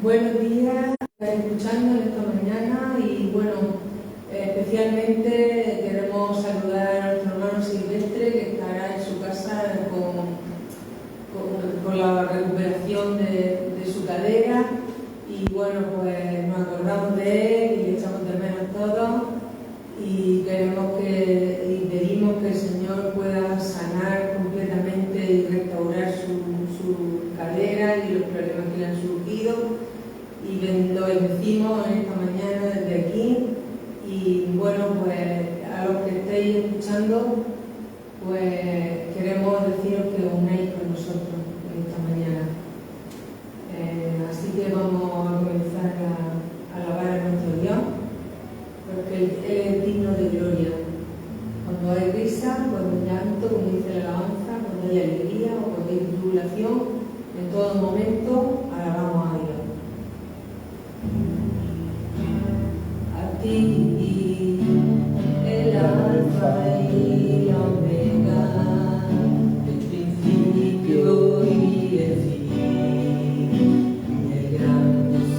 Buenos días, escuchando en esta mañana y bueno, especialmente queremos saludar a nuestro hermano Silvestre que estará en su casa con la recuperación de su cadera y bueno, pues nos acordamos de él y le echamos de menos todos y pedimos que el Señor pueda sanar completamente y restaurar su cadera y los problemas que le han surgido. Y lo bendecimos en esta mañana desde aquí y bueno, pues a los que estéis escuchando pues queremos deciros que os unáis con nosotros en esta mañana. Así que vamos a comenzar a alabar a nuestro Dios porque Él es digno de gloria. Cuando hay risa, cuando hay llanto, como dice la alabanza, cuando hay alegría o cuando hay tribulación, en todo momento alabamos a Dios. A ti, el alfa y la omega, el principio y el fin, el gran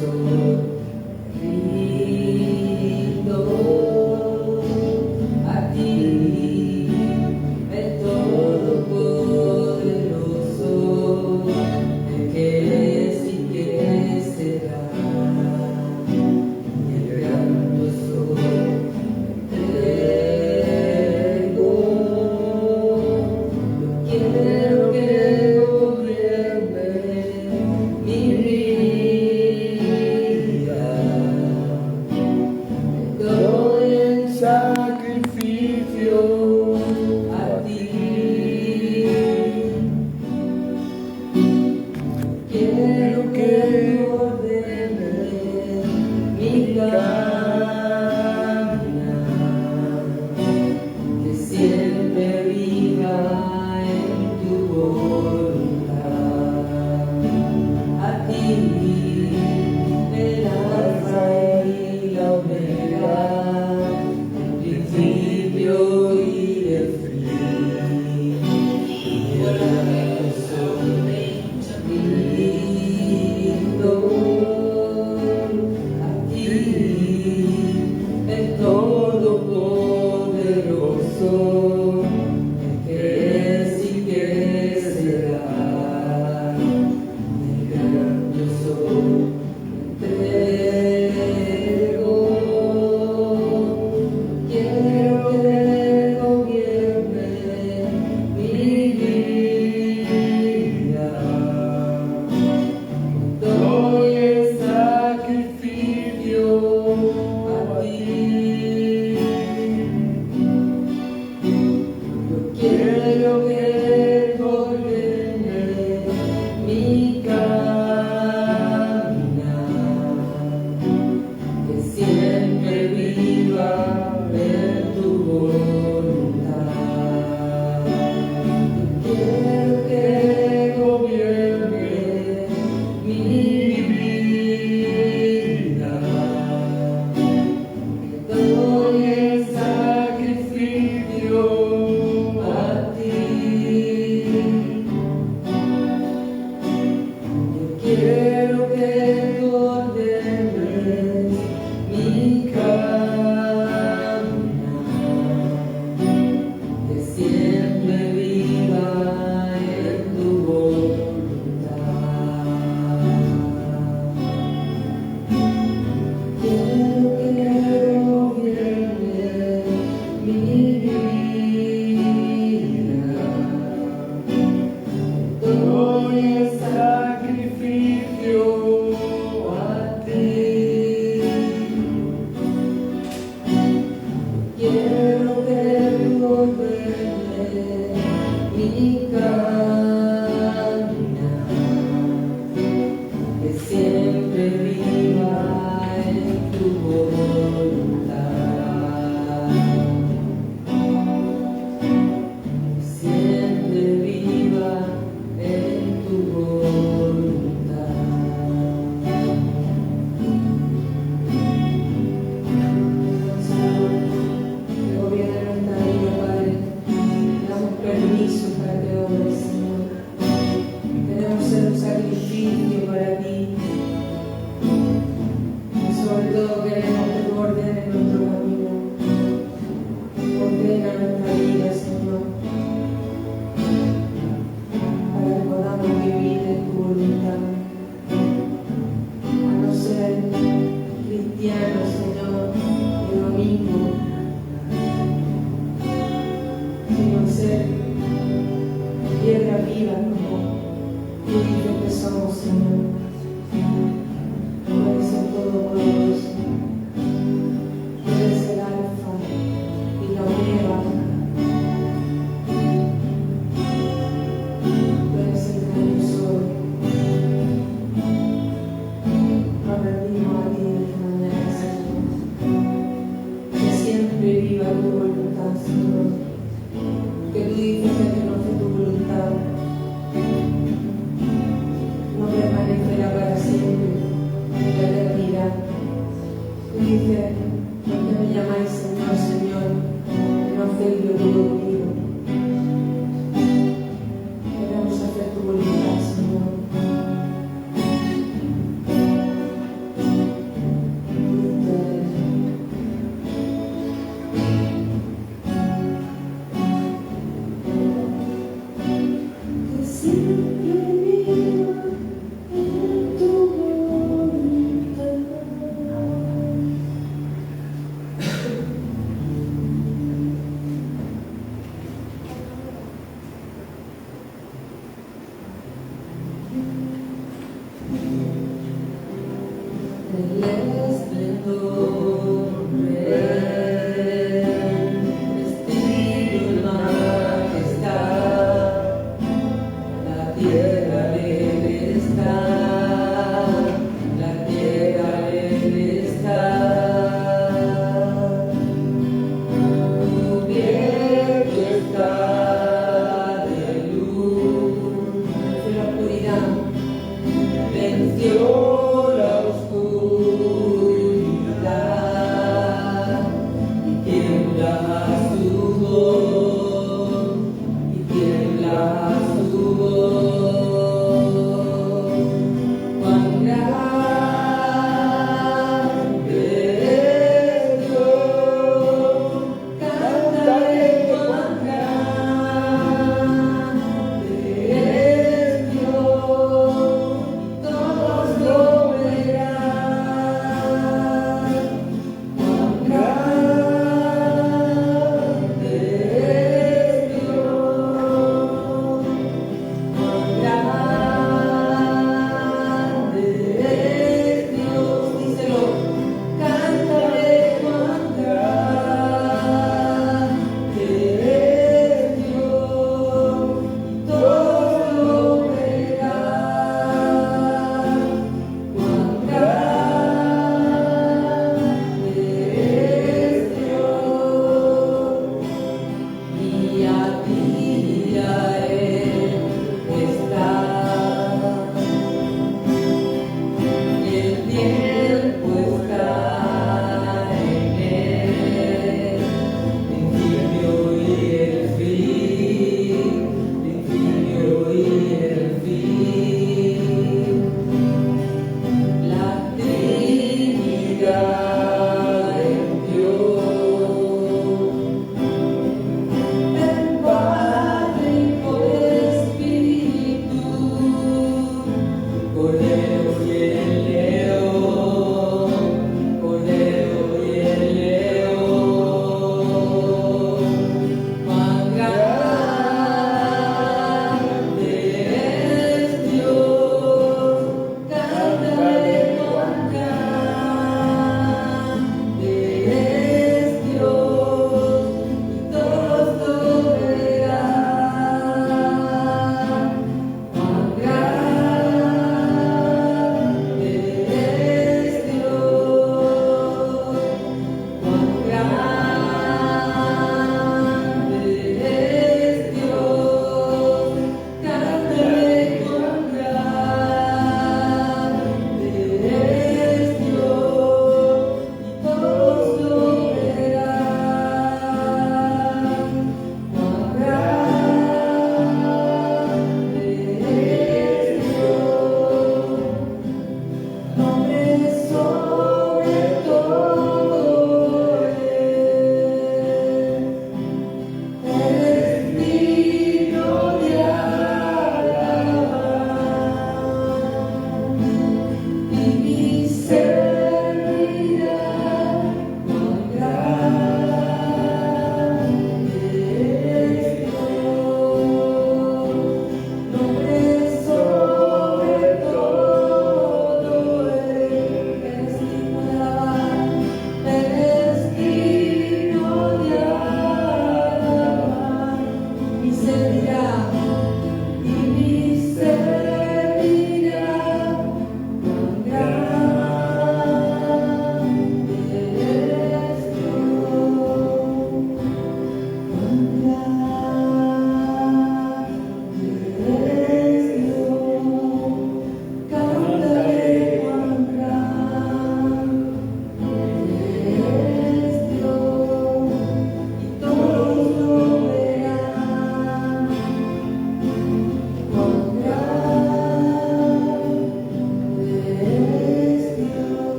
sol rindo. A ti, el todopoderoso, el que es y que será. Doy el sacrificio. somos, Señor. Tú eres el Todopoderoso. Tú eres el Alfa y la Omega. Tú eres el gran yo soy. Nos rendimos a ti esta mañana, Señor. Que siempre viva tu voluntad, Señor. Que tú dices que no fue tu voluntad. No permanecerá para siempre en la eternidad. Tú dices, porque me llamáis Señor, Señor, no hacéis lo que yo digo. Queremos hacer tu voluntad, Señor. Que siempre viva en tu voluntad. El esplendor vestido en majestad, la tierra alegre está, la tierra alegre está. Cubierto está de luz, venció la oscuridad, venció la oscuridad.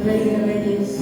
Rey de Reyes.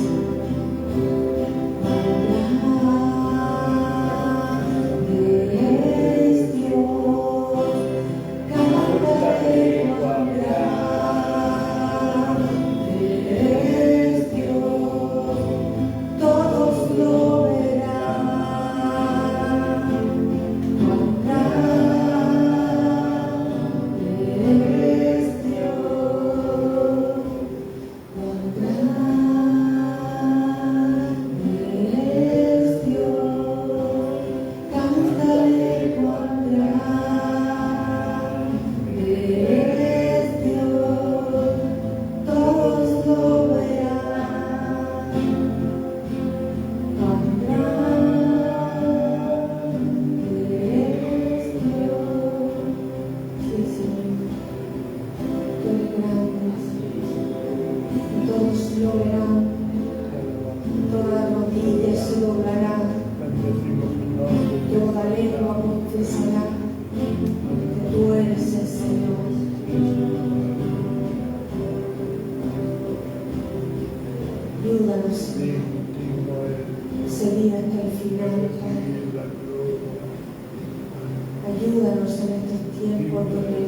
Ayúdanos en estos tiempos donde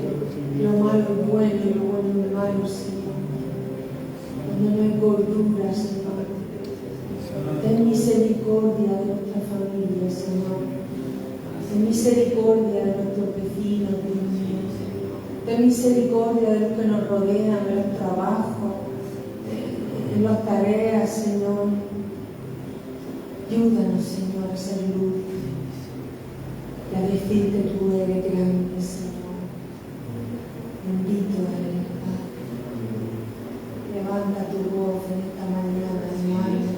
lo malo es bueno y lo bueno es malo, Señor. Donde no hay gordura, Señor. Ten misericordia de nuestra familia, Señor. Ten misericordia de nuestros vecinos, Dios mío. Ten misericordia de los que nos rodean, en los trabajos, en las tareas, Señor. Ayúdanos, Señor, a ser luz. Y a decir que tú eres grande, Señor. Bendito eres, Padre. Levanta tu voz en esta mañana, hermano,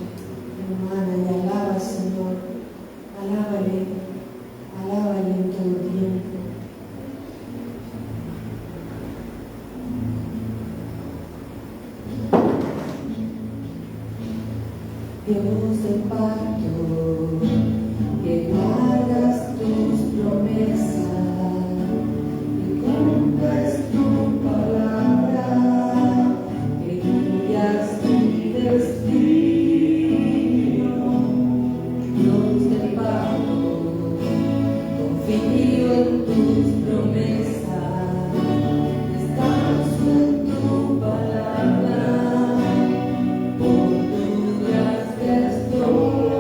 hermana, y alaba, Señor. Alábale, alábale en todo tiempo. Dios del pacto, que guardas tus promesas y cumples tu palabra, que guías mi destino. Dios del pacto, confío en tus promesas, descanso en tu palabra, por tu gracia estoy.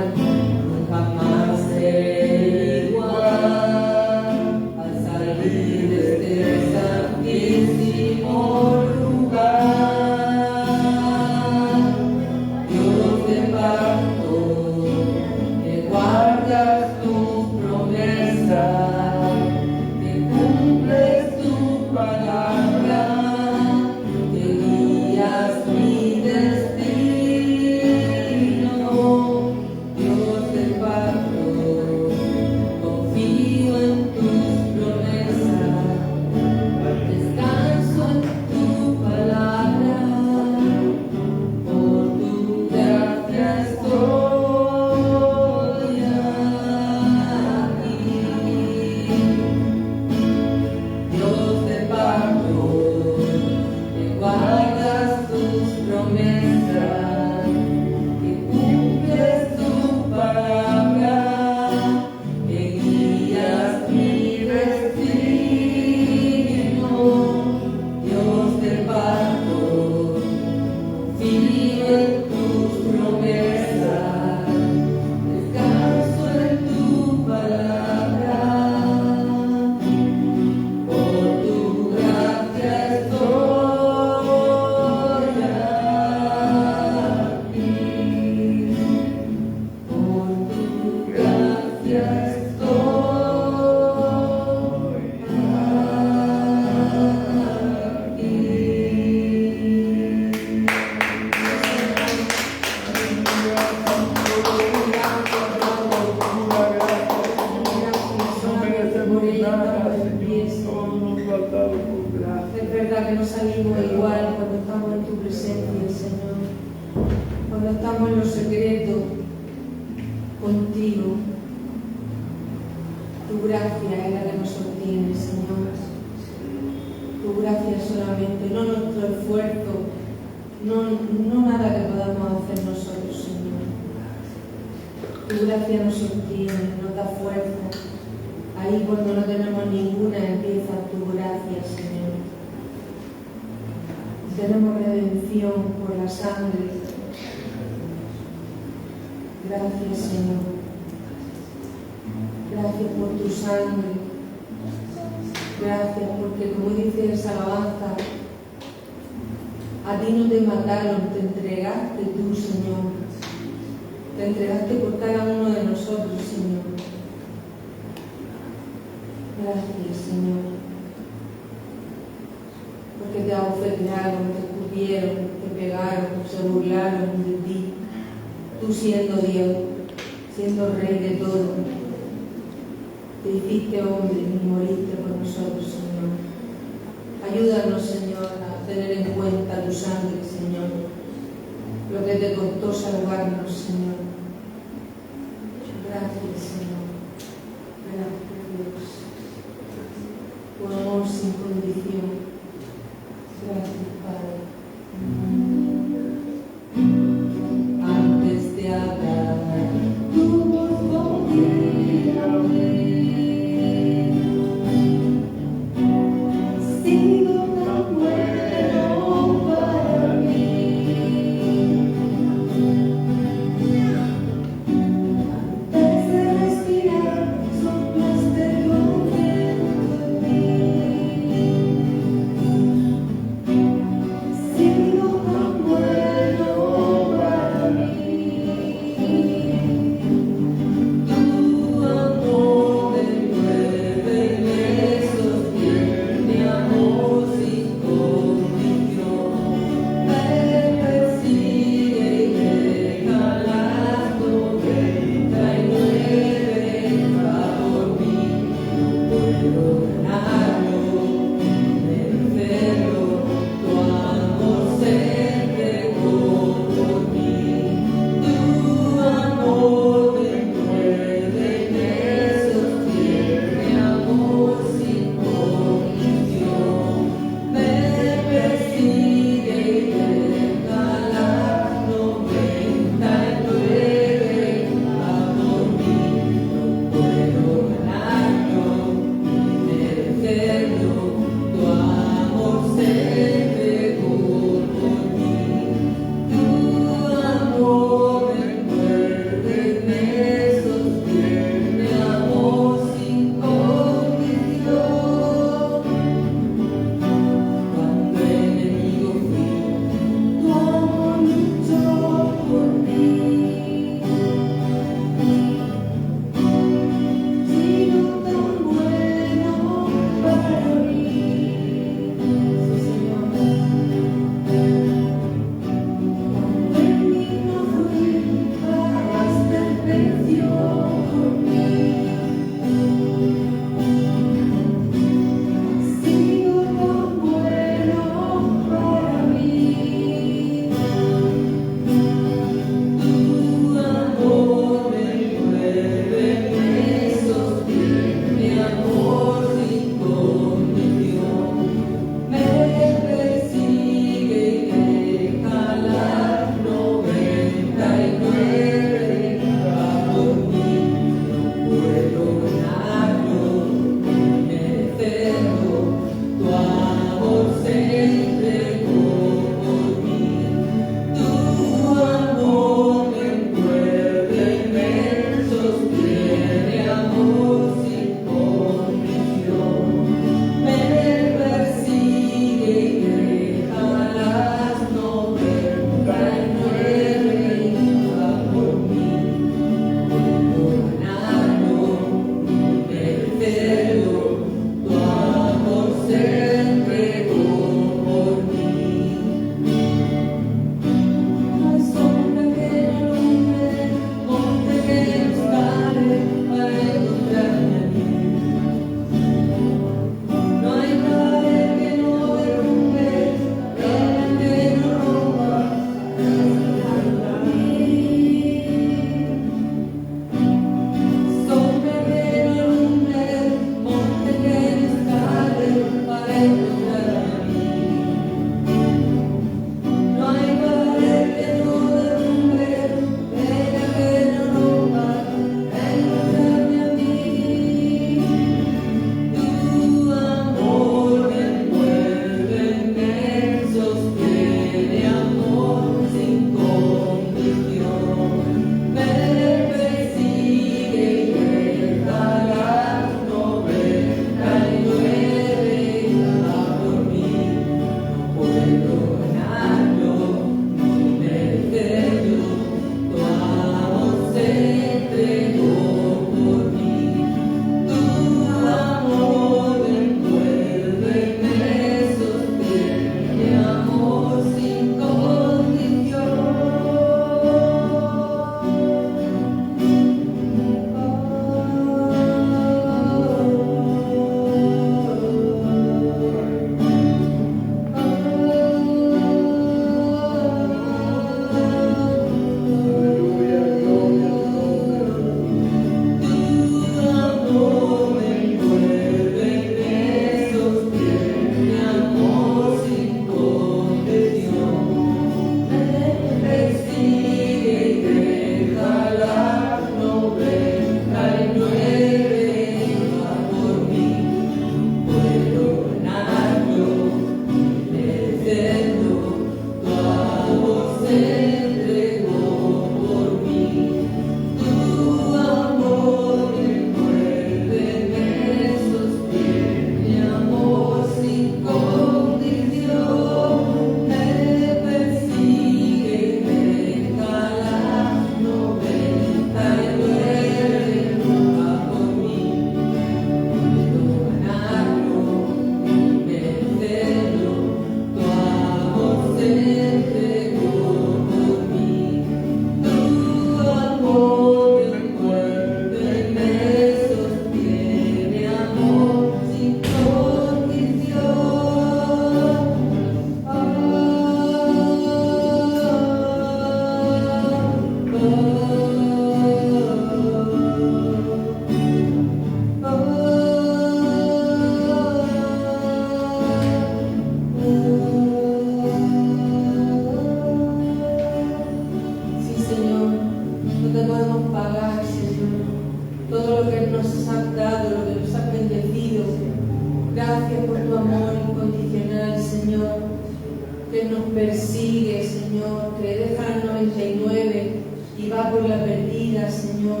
que nos persigue, Señor, que deja el 99 y va por la perdida, Señor.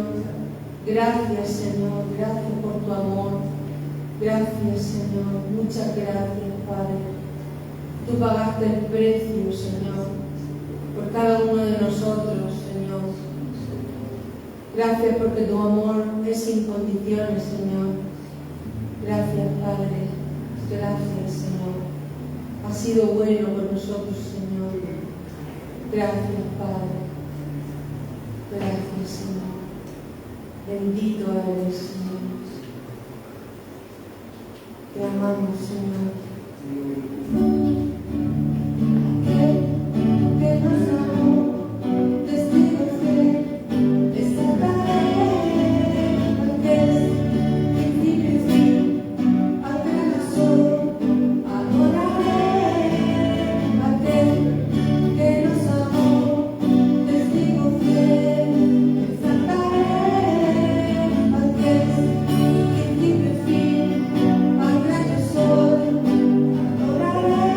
Gracias, Señor, gracias por tu amor. Gracias, Señor, muchas gracias, Padre. Tú pagaste el precio, Señor, por cada uno de nosotros, Señor. Gracias porque tu amor es sin condiciones, Señor. Gracias, Padre. Gracias, Señor. Has sido bueno con nosotros, Señor. Gracias, Padre. Gracias, Señor. Bendito eres, Señor. Te amamos, Señor. Que nos amó, testigo fiel, exaltaré aquel principio y fin, al Creador adoraré, aquel que nos amó, testigo fiel, exaltaré aquel principio y fin, al Creador adoraré.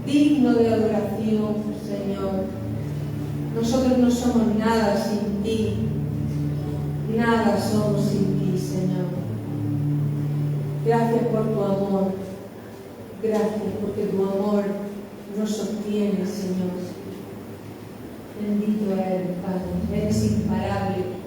digno de adoración, Señor. Nosotros no somos nada sin ti, nada somos sin ti, Señor. Gracias por tu amor, gracias porque tu amor nos sostiene, Señor. Bendito eres, Padre, eres imparable.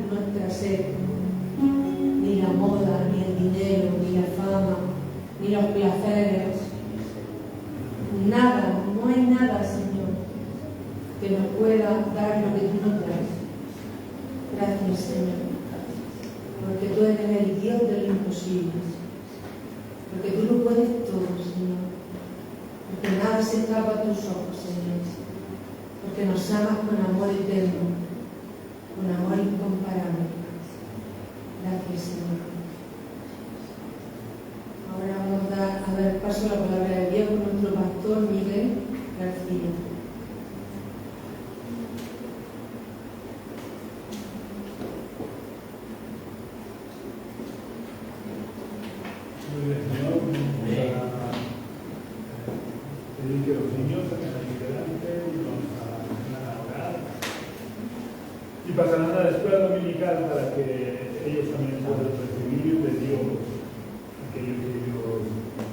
nuestra sed, ni la moda, ni el dinero, ni la fama, ni los placeres. Nada, no hay nada, Señor, que nos pueda dar lo que tú nos das. Gracias, Señor, porque tú eres el Dios de lo imposible, porque tú lo puedes todo, Señor, porque nada se escapa a tus ojos, Señor, porque nos amas con amor eterno, con amor incomparable. Gracias, Señor. Ahora vamos a dar paso a la palabra de Dios con nuestro pastor Miguel García. Muy bien, Señor. Vamos a pedir que los niños salgan aquí delante y vamos a orar. Y pasarán a la escuela dominical para que ellos también puedan recibir de Dios aquello que Dios necesita.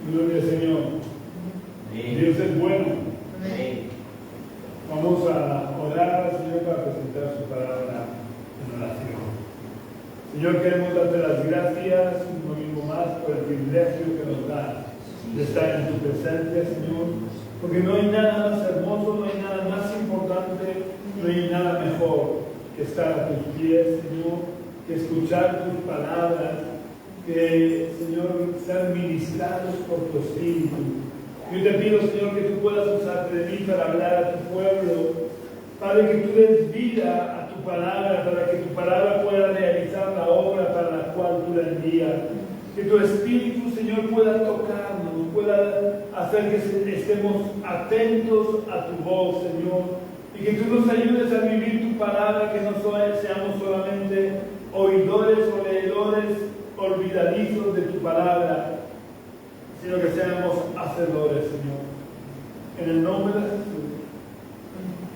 Gloria al Señor. Dios es bueno. Vamos a orar al Señor para presentar su palabra en oración. Señor, queremos darte las gracias un domingo más por el privilegio que nos da de estar en tu presencia, Señor, porque no hay nada más hermoso, no hay nada más importante, no hay nada mejor que estar a tus pies, Señor, que escuchar tus palabras, que, Señor, ser ministrados por tu Espíritu. Yo te pido, Señor, que tú puedas usarte de mí para hablar a tu pueblo, Padre, que tú des vida a tu palabra, para que tu palabra pueda realizar la obra para la cual tú la envías. Que tu Espíritu, Señor, pueda tocarnos, pueda hacer que estemos atentos a tu voz, Señor, y que tú nos ayudes a vivir tu palabra, que no seamos solamente oidores o leedores olvidadizos de tu palabra, sino que seamos hacedores, Señor. En el nombre de Jesús.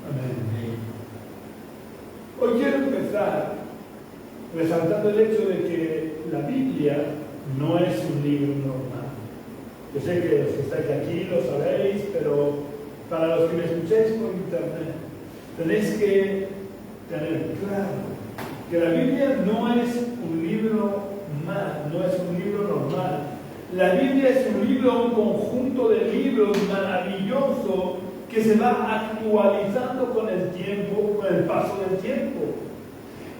Amén. Hoy quiero empezar resaltando el hecho de que la Biblia no es un libro normal. Yo sé que los que estáis aquí lo sabéis, pero para los que me escucháis por internet, tenéis que tener claro que la Biblia no es un libro más, no es un libro normal. La Biblia es un libro, un conjunto de libros maravilloso que se va actualizando con el tiempo, con el paso del tiempo.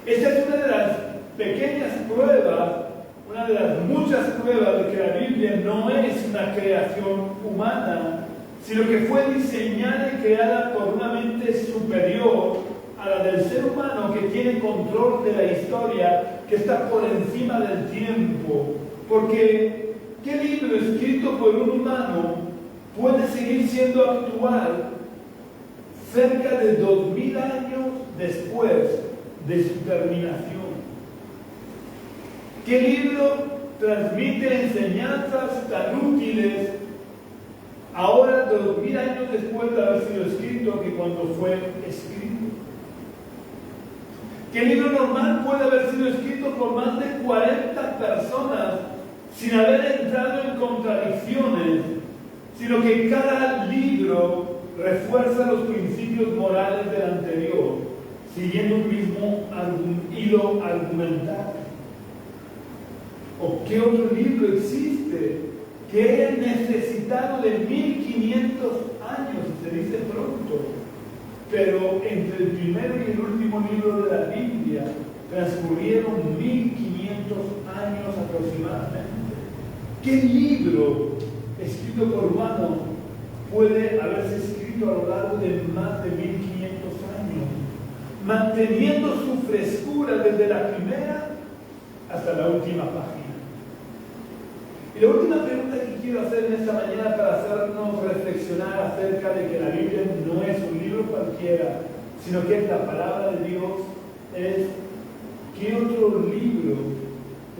Esta es una de las pequeñas pruebas, una de las muchas pruebas de que la Biblia no es una creación humana, sino que fue diseñada y creada por una mente superior a la del ser humano, que tiene control de la historia, que está por encima del tiempo. Porque ¿qué libro escrito por un humano puede seguir siendo actual cerca de 2000 años después de su terminación? ¿Qué libro transmite enseñanzas tan útiles ahora, 2000 años después de haber sido escrito, que cuando fue escrito? ¿Qué libro normal puede haber sido escrito por más de 40 personas sin haber entrado en contradicciones, sino que cada libro refuerza los principios morales del anterior, siguiendo un mismo hilo argumental. ¿O qué otro libro existe que haya necesitado de 1500 años, se dice pronto, pero entre el primero y el último libro de la Biblia transcurrieron 1500 años aproximadamente? ¿Qué libro escrito por humano puede haberse escrito a lo largo de más de 1500 años, manteniendo su frescura desde la primera hasta la última página? Y la última pregunta que quiero hacer en esta mañana para hacernos reflexionar acerca de que la Biblia no es un libro cualquiera, sino que es la palabra de Dios, es: ¿qué otro libro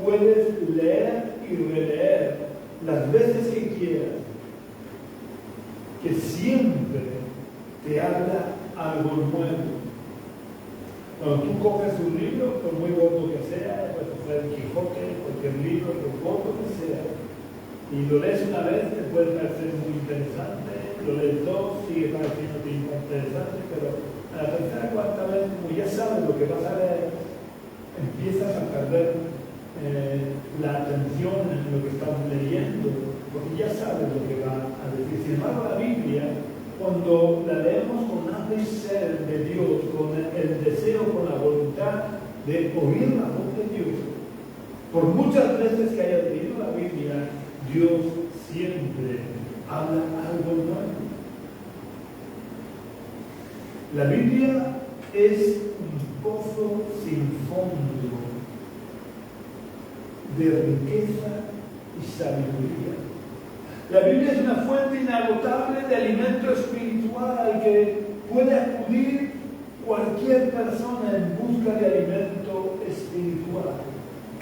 puedes leer y releer las veces que quieras, que siempre te habla algo nuevo? Cuando tú coges un libro, por muy gordo que sea, puede ser el Quijote, cualquier libro, por gordo que sea, y lo lees una vez, te puede parecer muy interesante, lo lees dos, sigue pareciéndote interesante, pero a la tercera o cuarta vez, como ya sabes lo que vas a leer, empiezas a perder la atención en lo que estás leyendo, porque ya sabes lo que va a decir. Sin embargo, la Biblia, cuando la leemos con hambre y sed de Dios, con el deseo, con la voluntad de oír la voz de Dios, por muchas veces que hayas leído la Biblia, Dios siempre habla algo nuevo. La Biblia es un pozo sin fondo de riqueza y sabiduría. La Biblia es una fuente inagotable de alimento espiritual al que puede acudir cualquier persona en busca de alimento espiritual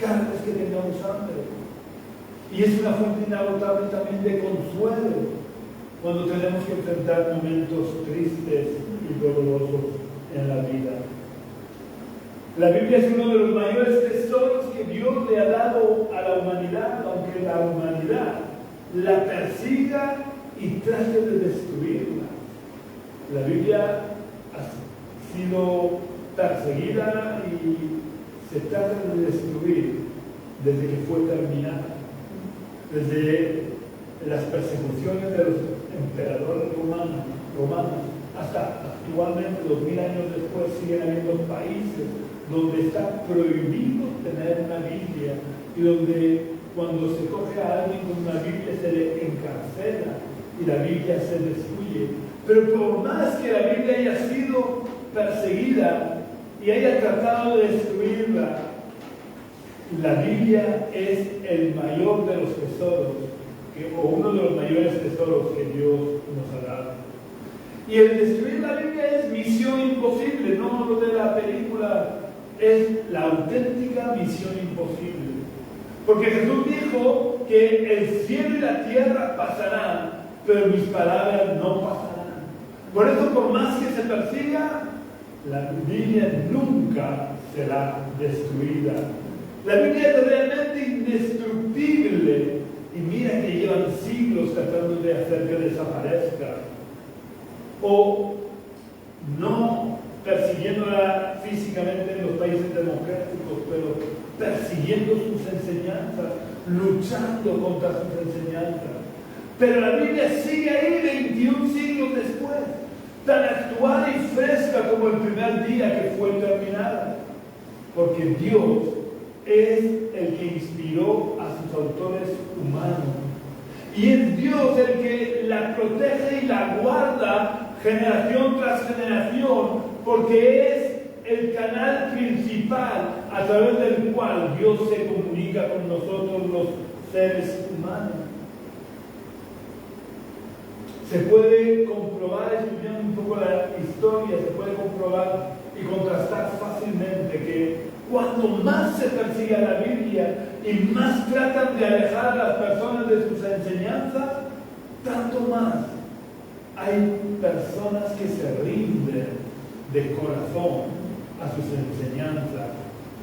cada vez que tengamos hambre. Y es una fuente inagotable también de consuelo cuando tenemos que enfrentar momentos tristes y dolorosos en la vida. La Biblia es uno de los mayores tesoros que Dios le ha dado a la humanidad, aunque la humanidad la persiga y trate de destruirla. La Biblia ha sido perseguida y se trata de destruir desde que fue terminada. Desde las persecuciones de los emperadores romanos hasta actualmente, 2000 años después, siguen habiendo países donde está prohibido tener una Biblia y donde cuando se coge a alguien con una Biblia se le encarcela y la Biblia se destruye. Pero por más que la Biblia haya sido perseguida y haya tratado de destruirla, la Biblia es el mayor de los tesoros, o uno de los mayores tesoros que Dios nos ha dado. Y el destruir la Biblia es misión imposible, no lo de la película, es la auténtica misión imposible. Porque Jesús dijo que el cielo y la tierra pasarán, pero mis palabras no pasarán. Por eso, por más que se persiga, la Biblia nunca será destruida. La Biblia es realmente indestructible y mira que llevan siglos tratando de hacer que desaparezca. O no persiguiéndola físicamente en los países democráticos, pero persiguiendo sus enseñanzas, luchando contra sus enseñanzas. Pero la Biblia sigue ahí 21 siglos después, tan actual y fresca como el primer día que fue terminada, porque Dios es el que inspiró a sus autores humanos. Y es Dios el que la protege y la guarda generación tras generación, porque es el canal principal a través del cual Dios se comunica con nosotros los seres humanos. Se puede comprobar, estudiando un poco la historia, se puede comprobar y contrastar fácilmente que cuanto más se persigue a la Biblia y más tratan de alejar a las personas de sus enseñanzas, tanto más hay personas que se rinden de corazón a sus enseñanzas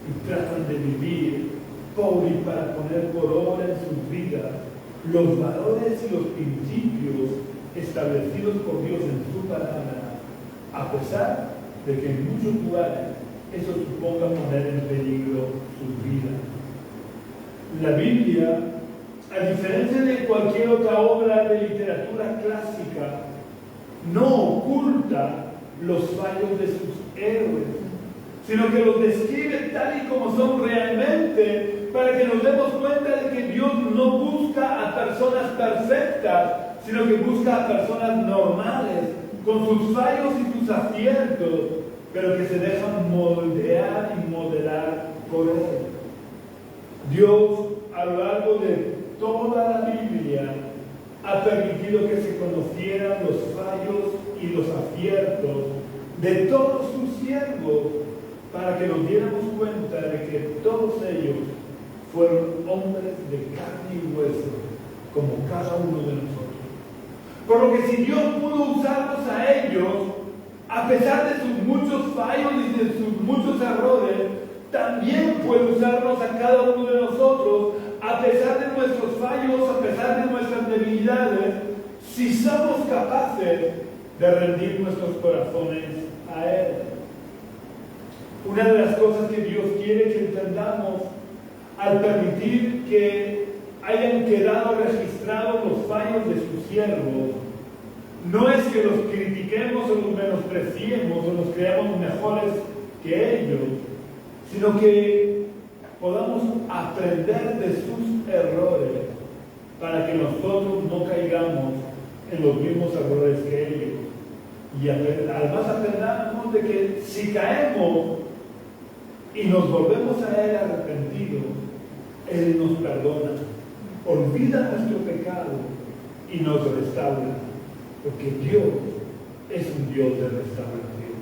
y tratan de vivir por y para poner por obra en sus vidas los valores y los principios establecidos por Dios en su a pesar de que en muchos lugares eso suponga poner en peligro sus vidas. La Biblia, a diferencia de cualquier otra obra de literatura clásica, no oculta los fallos de sus héroes, sino que los describe tal y como son realmente, para que nos demos cuenta de que Dios no busca a personas perfectas, sino que busca a personas normales, con sus fallos y sus aciertos, pero que se dejan moldear y modelar por Él. Dios, a lo largo de toda la Biblia, ha permitido que se conocieran los fallos y los aciertos de todos sus siervos, para que nos diéramos cuenta de que todos ellos fueron hombres de carne y hueso, como cada uno de nosotros. Por lo que si Dios pudo usarlos a ellos, a pesar de sus muchos fallos y de sus muchos errores, también puede usarnos a cada uno de nosotros, a pesar de nuestros fallos, a pesar de nuestras debilidades, si somos capaces de rendir nuestros corazones a Él. Una de las cosas que Dios quiere que entendamos al permitir que hayan quedado registrados los fallos de sus siervos, no es que los critiquemos o los menospreciemos o los creamos mejores que ellos, sino que podamos aprender de sus errores para que nosotros no caigamos en los mismos errores que ellos. Y además aprendamos de que si caemos y nos volvemos a Él arrepentidos, Él nos perdona, olvida nuestro pecado y nos restaura, porque Dios es un Dios de restauración.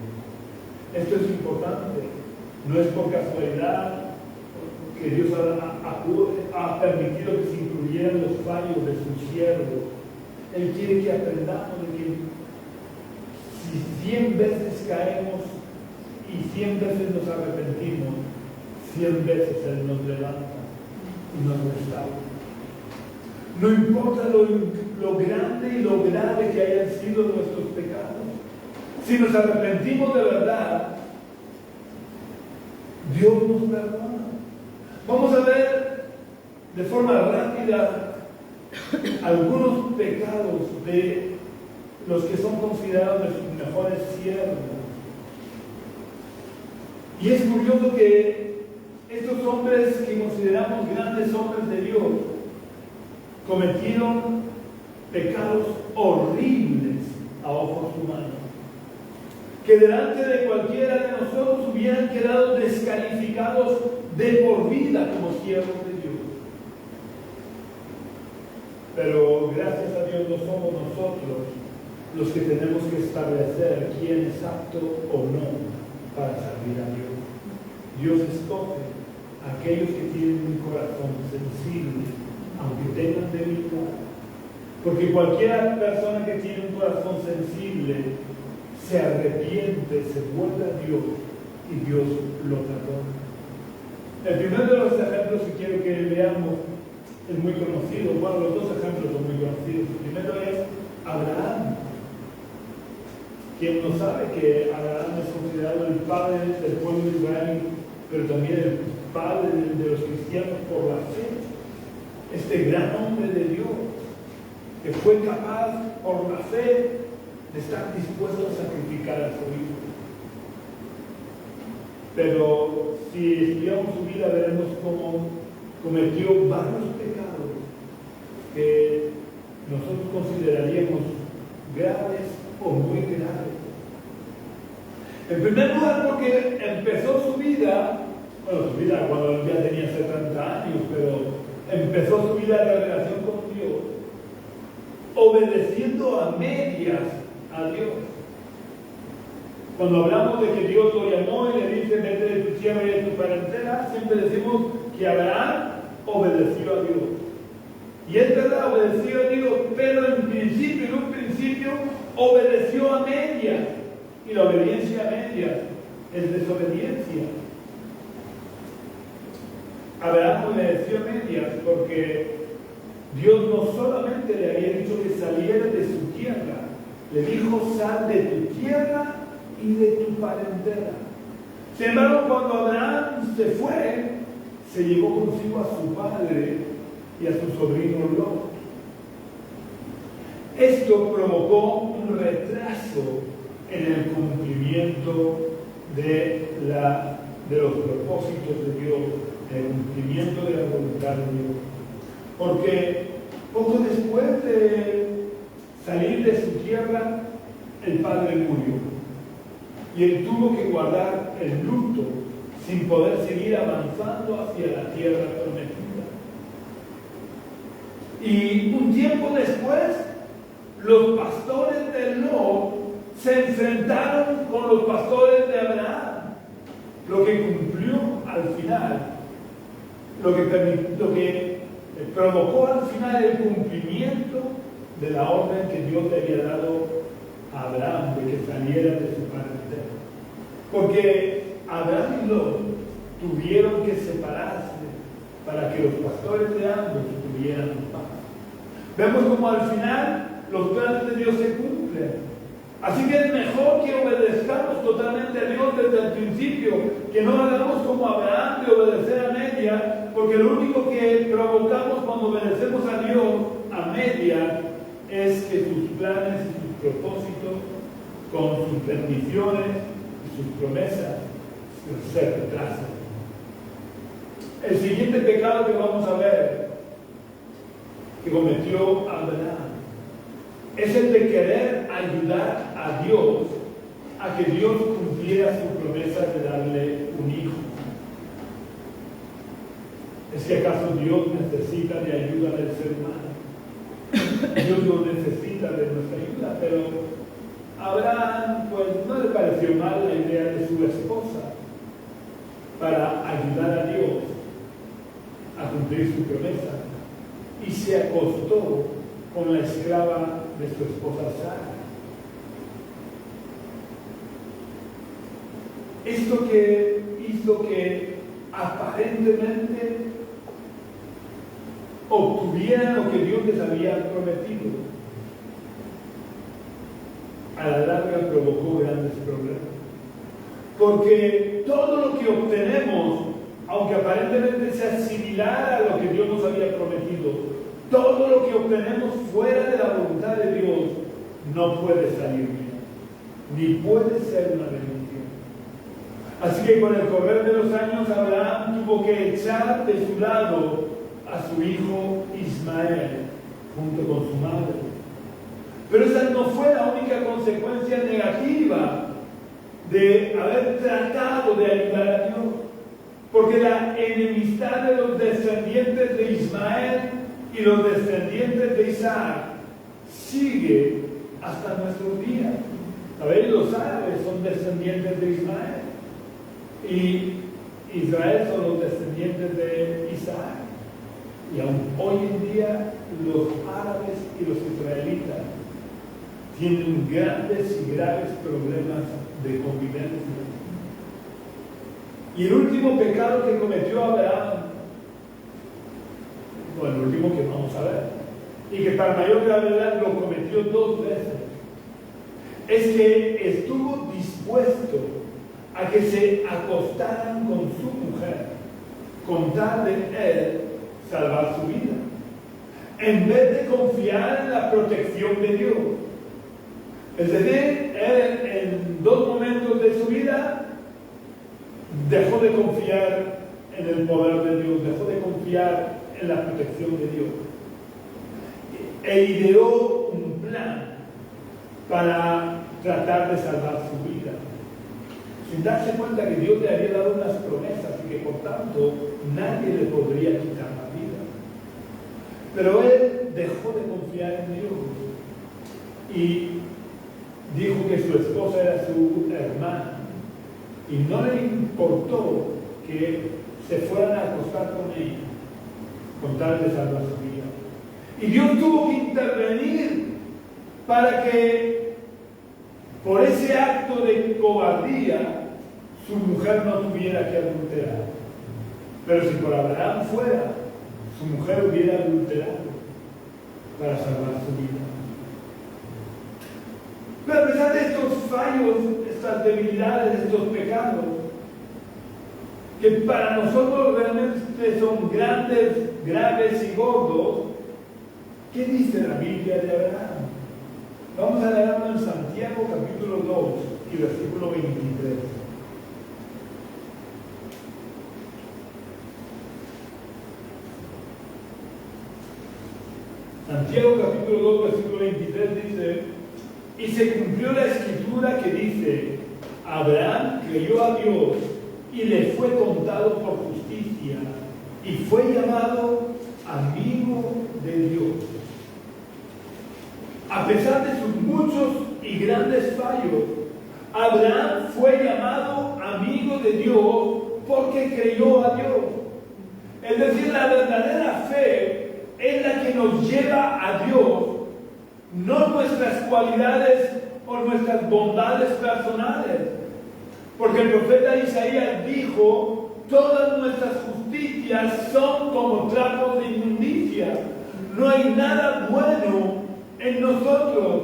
Esto es importante, no es por casualidad que Dios ha permitido que se incluyeran los fallos de sus siervos. Él quiere que aprendamos de que si 100 veces caemos y 100 veces nos arrepentimos, 100 veces Él nos levanta y nos restaura. No importa lo grande y lo grave que hayan sido nuestros pecados, si nos arrepentimos de verdad, Dios nos perdona. Vamos a ver de forma rápida algunos pecados de los que son considerados de sus mejores siervos. Y es curioso que estos hombres que consideramos grandes hombres de Dios cometieron pecados horribles a ojos humanos, que delante de cualquiera de nosotros hubieran quedado descalificados de por vida como siervos de Dios. Pero gracias a Dios no somos nosotros los que tenemos que establecer quién es apto o no para servir a Dios. Dios escoge a aquellos que tienen un corazón sensible, aunque tengan debilidad. Porque cualquier persona que tiene un corazón sensible se arrepiente, se vuelve a Dios y Dios lo perdona. El primero de los ejemplos que quiero que veamos es muy conocido. Bueno, los dos ejemplos son muy conocidos. El primero es Abraham. Quien no sabe que Abraham es considerado el padre del pueblo de Israel, pero también el padre de los cristianos por la fe. Este gran hombre de Dios, que fue capaz por la fe de estar dispuesto a sacrificar a su hijo. Pero si estudiamos su vida veremos cómo cometió varios pecados que nosotros consideraríamos graves o muy graves. En primer lugar, porque empezó su vida cuando él ya tenía 70 años, pero empezó su vida de relación con Dios, obedeciendo a medias a Dios. Cuando hablamos de que Dios lo llamó y le dice, vete de tu tierra y de tu parentela, siempre decimos que Abraham obedeció a Dios. Y es verdad, obedeció a Dios, pero en un principio, obedeció a medias. Y la obediencia a medias es desobediencia. Abraham obedeció a medias porque Dios no solamente le había dicho que saliera de su tierra, le dijo, sal de tu tierra y de tu parentela. Sin embargo, cuando Abraham se fue, se llevó consigo a su padre y a su sobrino Lot. Esto provocó un retraso en el cumplimiento de los propósitos de Dios, el cumplimiento de la voluntad de Dios. Porque poco después de salir de su tierra, el padre murió. Y él tuvo que guardar el luto sin poder seguir avanzando hacia la tierra prometida. Y un tiempo después, los pastores de Lot se enfrentaron con los pastores de Abraham, lo que cumplió al final, lo que provocó al final el cumplimiento de la orden que Dios le había dado a Abraham, de que saliera de su parentela. Porque Abraham y Lot tuvieron que separarse para que los pastores de ambos tuvieran paz. Vemos como al final los planes de Dios se cumplen. Así que es mejor que obedezcamos totalmente a Dios desde el principio, que no hagamos como Abraham de obedecer a media, porque lo único que provocamos cuando obedecemos a Dios a media es que sus planes y sus propósitos, con sus bendiciones y sus promesas, se retrasan. El siguiente pecado que vamos a ver que cometió Abraham es el de querer ayudar a Dios a que Dios cumpliera su promesa de darle un hijo. ¿Es que acaso Dios necesita de ayuda del ser humano? Dios no necesita de nuestra ayuda, pero a Abraham pues no le pareció mal la idea de su esposa para ayudar a Dios a cumplir su promesa, y se acostó con la esclava de su esposa Sara. Esto que hizo que aparentemente obtuvieran lo que Dios les había prometido, a la larga provocó grandes problemas. Porque todo lo que obtenemos, aunque aparentemente sea similar a lo que Dios nos había prometido, todo lo que obtenemos fuera de la voluntad de Dios no puede salir bien, ni puede ser una bendición. Así que con el correr de los años, Abraham tuvo que echar de su lado a su hijo Ismael junto con su madre. Pero esa no fue la única consecuencia negativa de haber tratado de ayudar a Dios, porque la enemistad de los descendientes de Ismael y los descendientes de Isaac sigue hasta nuestros días. ¿Sabéis? Los árabes son descendientes de Ismael y Israel son los descendientes de Isaac. Y aún hoy en día los árabes y los israelitas tienen grandes y graves problemas de convivencia. Y el último pecado que cometió Abraham, bueno, el último que vamos a ver, y que para mayor gravedad lo cometió 2 veces, es que estuvo dispuesto a que se acostaran con su mujer con tal de él salvar su vida, en vez de confiar en la protección de Dios. Es decir, él en 2 momentos de su vida dejó de confiar en el poder de Dios, dejó de confiar en la protección de Dios, e ideó un plan para tratar de salvar su vida, sin darse cuenta que Dios le había dado unas promesas y que por tanto nadie le podría quitar la vida. Pero él dejó de confiar en Dios y dijo que su esposa era su hermana, y no le importó que se fueran a acostar con ella con tal de salvar su vida. Y Dios tuvo que intervenir para que por ese acto de cobardía su mujer no tuviera que adulterar. Pero si por Abraham fuera, su mujer hubiera adulterado para salvar su vida. Pero a pesar de estos fallos, nuestras debilidades, estos pecados, que para nosotros realmente son grandes, graves y gordos. ¿Qué dice la Biblia de Abraham? Vamos a leerlo en Santiago capítulo 2 y versículo 23. Santiago capítulo 2 versículo 23 dice: y se cumplió la escritura que dice, Abraham creyó a Dios y le fue contado por justicia y fue llamado amigo de Dios. A pesar de sus muchos y grandes fallos, Abraham fue llamado amigo de Dios porque creyó a Dios. Es decir, la verdadera fe es la que nos lleva a Dios, no nuestras cualidades o nuestras bondades personales. Porque el profeta Isaías dijo, todas nuestras justicias son como trapos de inmundicia. No hay nada bueno en nosotros.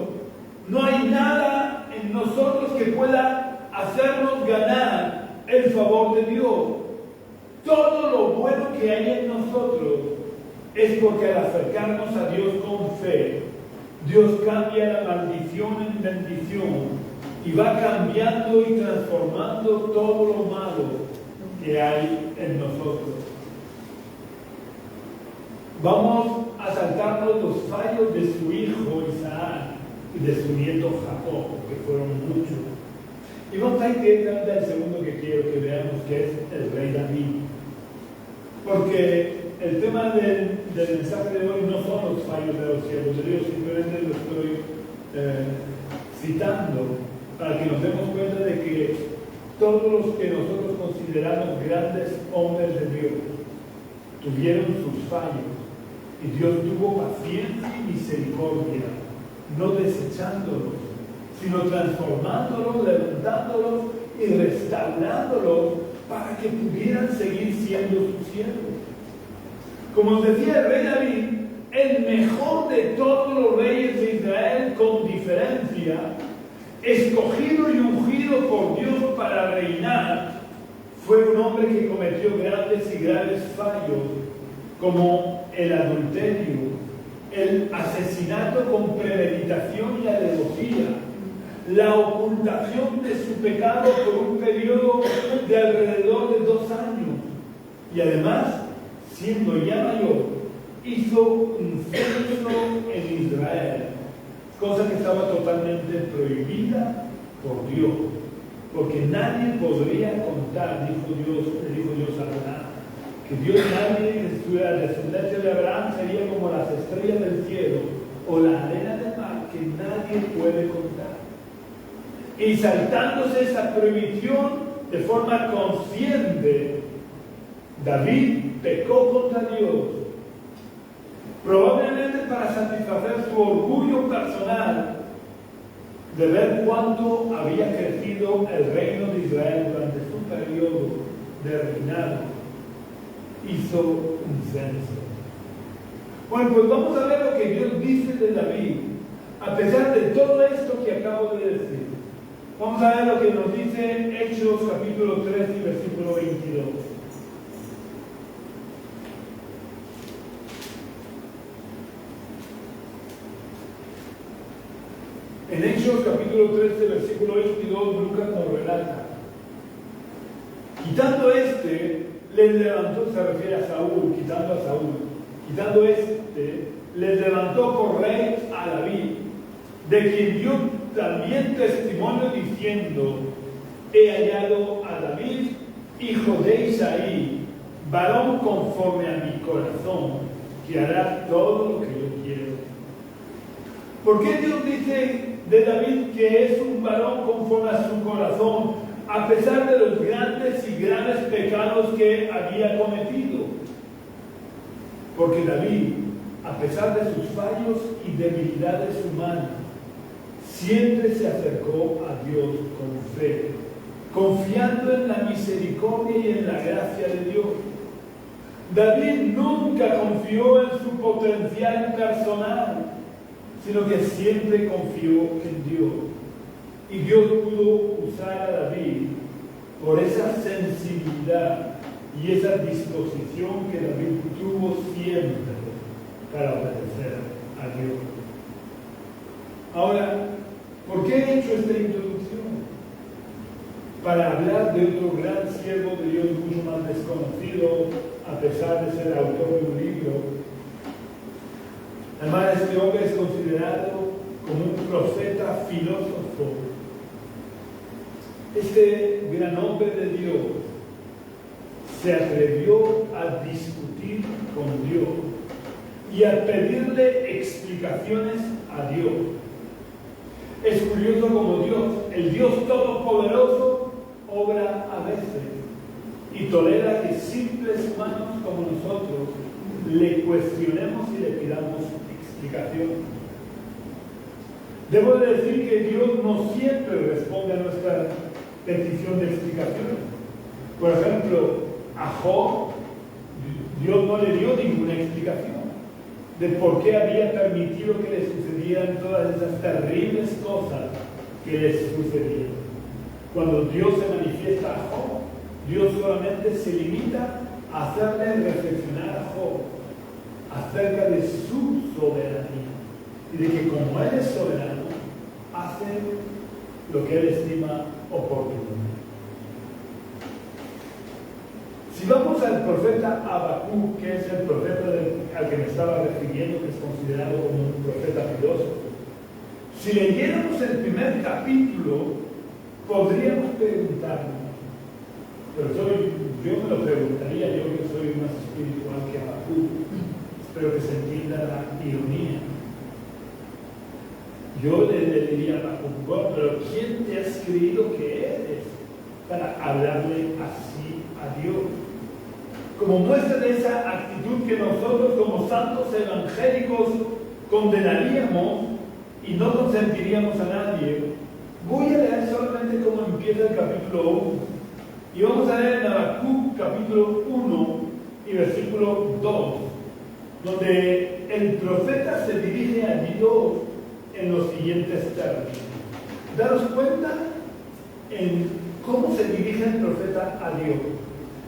No hay nada en nosotros que pueda hacernos ganar el favor de Dios. Todo lo bueno que hay en nosotros es porque al acercarnos a Dios con fe, Dios cambia la maldición en bendición y va cambiando y transformando todo lo malo que hay en nosotros. Vamos a saltarnos los fallos de su hijo Isaac y de su nieto Jacob, que fueron muchos. Y vamos a ir directamente al segundo que quiero que veamos, que es el rey David. Porque el tema del mensaje de hoy no son los fallos de los siervos de Dios, simplemente lo estoy citando para que nos demos cuenta de que todos los que nosotros consideramos grandes hombres de Dios tuvieron sus fallos y Dios tuvo paciencia y misericordia, no desechándolos, sino transformándolos, levantándolos y restaurándolos para que pudieran seguir siendo sus siervos. Como os decía el rey David, el mejor de todos los reyes de Israel, con diferencia, escogido y ungido por Dios para reinar, fue un hombre que cometió grandes y graves fallos, como el adulterio, el asesinato con premeditación y alevosía, la ocultación de su pecado por un periodo de alrededor de 2 años, y además, siendo ya mayor, hizo un censo en Israel, cosa que estaba totalmente prohibida por Dios, porque nadie podría contar, le dijo Dios a Abraham, que nadie que estuviera descendiente de Abraham sería como las estrellas del cielo o la arena del mar, que nadie puede contar. Y saltándose esa prohibición de forma consciente, David pecó contra Dios, probablemente para satisfacer su orgullo personal de ver cuánto había crecido el reino de Israel durante su periodo de reinado. Hizo un censo. Bueno, pues vamos a ver lo que Dios dice de David, a pesar de todo esto que acabo de decir. Vamos a ver lo que nos dice Hechos capítulo 3 y versículo 22. En Hechos capítulo 13, versículo 22, Lucas nos relata: quitando les levantó, se refiere a Saúl, quitando les levantó por rey a David, de quien dio también testimonio diciendo: he hallado a David, hijo de Isaí, varón conforme a mi corazón, que hará todo lo que yo quiero. ¿Por qué Dios dice de David que es un varón conforme a su corazón, a pesar de los grandes y graves pecados que había cometido? Porque David, a pesar de sus fallos y debilidades humanas, siempre se acercó a Dios con fe, confiando en la misericordia y en la gracia de Dios. David nunca confió en su potencial personal, sino que siempre confió en Dios. Y Dios pudo usar a David por esa sensibilidad y esa disposición que David tuvo siempre para obedecer a Dios. Ahora, ¿por qué he hecho esta introducción? Para hablar de otro gran siervo de Dios mucho más desconocido, a pesar de ser autor de un libro. Además, este hombre es considerado como un profeta filósofo. Este gran hombre de Dios se atrevió a discutir con Dios y a pedirle explicaciones a Dios. Es curioso como Dios, el Dios todopoderoso, obra a veces y tolera que simples humanos como nosotros le cuestionemos y le pidamos explicación. Debo de decir que Dios no siempre responde a nuestra petición de explicación. Por ejemplo, a Job, Dios no le dio ninguna explicación de por qué había permitido que le sucedieran todas esas terribles cosas que le sucedieron. Cuando Dios se manifiesta a Job, Dios solamente se limita a hacerle reflexionar a Job acerca de su soberanía y de que como Él es soberano, hace lo que Él estima oportuno. Si vamos al profeta Habacuc, que es el profeta al que me estaba refiriendo, que es considerado como un profeta filósofo, si leyéramos el primer capítulo, podríamos preguntarnos, pero yo me lo preguntaría, yo que soy más espiritual que Habacuc, espero que se entienda la ironía. Yo le diría a Habacuc, bueno, pero ¿quién te has creído que eres para hablarle así a Dios? Como muestra de esa actitud que nosotros como santos evangélicos condenaríamos y no consentiríamos a nadie, voy a leer solamente cómo empieza el capítulo 1. Y vamos a leer en Habacuc capítulo 1 y versículo 2, donde el profeta se dirige a Dios en los siguientes términos. Daros cuenta en cómo se dirige el profeta a Dios.